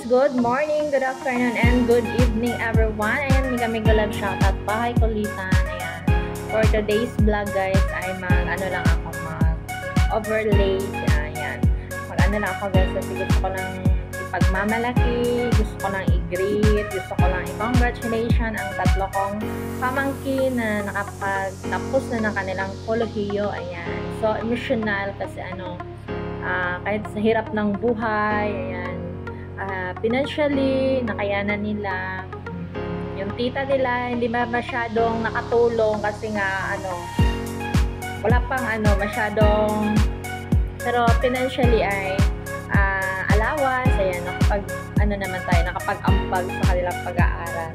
good morning, good afternoon, and good evening everyone. Ayan, mega love shoutout, bahay kulitan. Ayan, for today's vlog guys ay mag-overlay. Ayan, mag-ano lang ako guys kasi gusto ko lang ipagmamalaki, gusto ko lang i-greet, gusto ko lang i-congratulation ang tatlo kong pamangkin na nakapagtapos na ng kanilang kolehiyo. Ayan, so emotional kasi kahit sa hirap ng buhay, ayan, financially, nakayanan nila. Yung tita nila, hindi ba masyadong nakatulong kasi nga, wala pang masyadong, pero financially ay allowance, ayan, nakapag-ambag sa kanilang pag-aaral.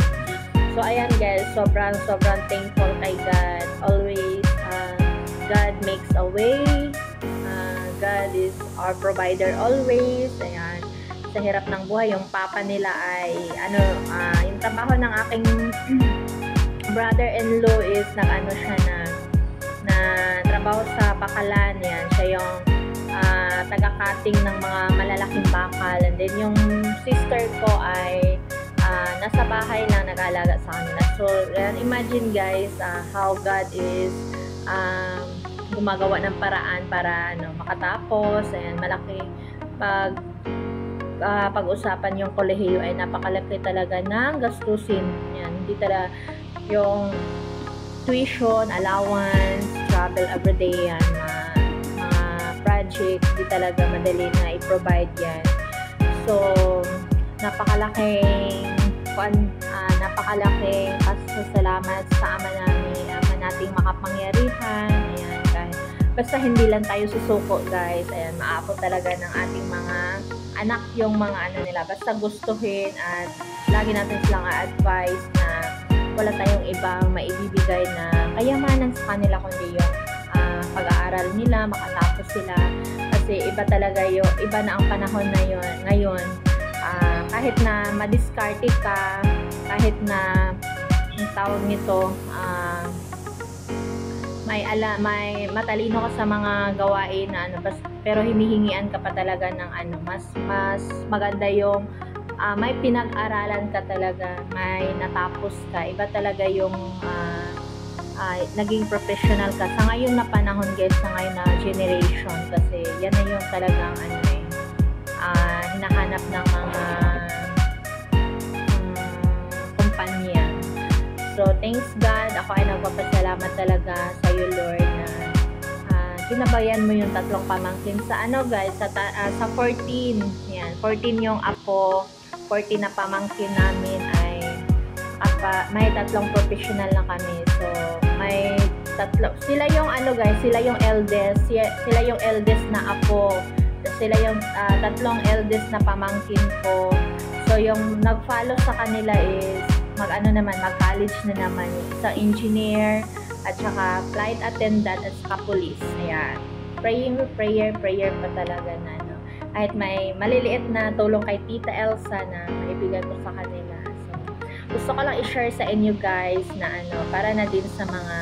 So, ayan guys, sobrang thankful kay God. Always, God makes a way. God is our provider always. Ayan, sa hirap ng buhay, yung papa nila ay yung trabaho ng aking brother-in-law is na trabaho sa bakalan. Yan, siya yung taga-cutting ng mga malalaking bakal. And then yung sister ko ay nasa bahay lang nag-aalaga sa kanila. So imagine guys, how God is gumagawa ng paraan para makatapos. Ayan, malaki pag-usapan yung kolehiyo ay napakalaki talaga ng gastusin. Yan, hindi talaga yung tuition, allowance, travel everyday, yan, mga project, hindi talaga madali na i-provide yan. So, napakalaking pasasalamat sa Ama nating makapangyarihan. Ayan, basta hindi lang tayo susuko guys. Ayan, maabot talaga ng ating mga anak yung mga nila. Basta gustuhin at lagi natin silang advice na wala tayong ibang maibibigay na kayamanan sa kanila kundi yung pag-aaral nila, makatapos sila. Kasi iba na ang panahon na yun. Ngayon, kahit na madiskarte ka, kahit na yung tawag nito, may matalino ka sa mga gawain na pero hinihingian ka pa talaga ng mas maganda yung may pinag-aralan ka talaga, may natapos ka. Iba talaga yung naging professional ka sa ngayon na panahon guys, sa ngayon na generation, kasi yan na yung talagang hinahanap ng mga kumpanya. So, thanks God. Ako ay nagpapasalamat talaga sa iyo, Lord, na ginabayan mo yung tatlong pamangkin sa guys, sa 14. Yan, 14 yung apo, 14 na pamangkin namin ay may tatlong professional na kami. So, may tatlo. Sila yung guys, sila yung eldest. Sila yung eldest na apo. Sila yung tatlong eldest na pamangkin ko. So, yung nag-follow sa kanila is mag-college na naman, isang engineer at saka flight attendant at saka police. Ayan, prayer pa talaga na kahit may maliliit na tulong kay Tita Elsa na maibigay ko sa kanila. So, gusto ko lang i-share sa inyo guys na para na din sa mga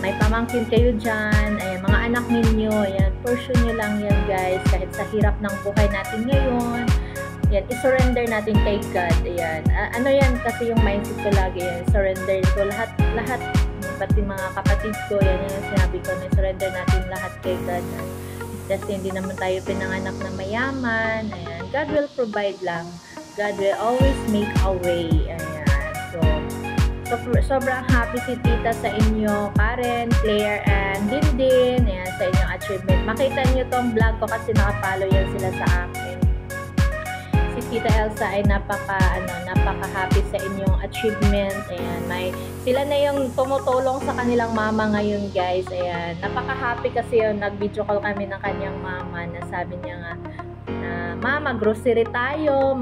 may pamangkin kayo dyan, ayan, mga anak ninyo, ayan, pursue nyo lang yan guys, kahit sa hirap ng buhay natin ngayon. Yan, i-surrender natin kay God. Ayan. Yan kasi yung mindset ko lagi, yan. Surrender ko lahat, pati mga kapatid ko, yan yung sinabi ko, na surrender natin lahat kay God. Kasi hindi naman tayo pinanganak na mayaman. Ayan. God will provide lang. God will always make a way. Ayan. So sobrang happy si Tita sa inyo, Karen, Claire, and Dindin. Ayan, sa inyong achievement. Makita nyo tong vlog ko kasi nakapalo yan sila sa akin. Tita Elsa ay napaka-happy sa inyong achievement. Ayan, sila na yung tumutulong sa kanilang mama ngayon guys. Ayan, napaka-happy kasi yun. Nag-video call kami ng kanyang mama na sabi niya nga na, "Mama, grocery tayo,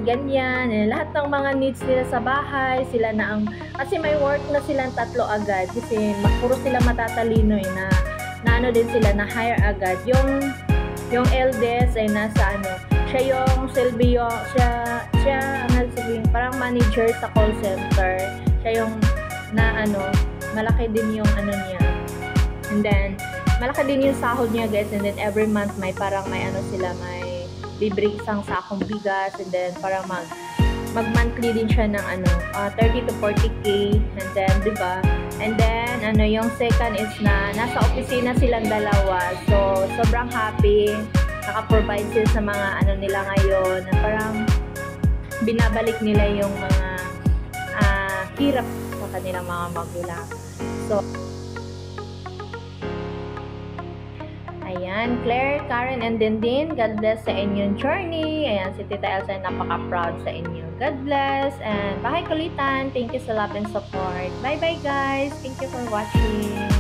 ganyan. Lahat ng mga needs nila sa bahay, sila na kasi may work na silang tatlo agad. Kasi puro sila matatalino na din sila, na hire agad. Yung eldest ay nasa siya yung Silvio, siya parang manager sa call center. Siya yung malaki din yung niya. And then malaki din yung sahod niya guys, and then every month may sila libre isang sakong bigas, and then para mag-monthly din siya ng 30 to 40k, and then, di ba? And then, yung second is na nasa opisina silang dalawa. So, sobrang happy. Naka-provide sila sa mga nila ngayon. Na parang binabalik nila yung mga hirap sa kanilang mga magulang. So, ayan, Claire, Karen, and Dindin, God bless sa inyong journey. Ayan, si Tita Elsa, napaka-proud sa inyo. God bless, and bahay kulitan. Thank you sa love and support. Bye-bye, guys. Thank you for watching.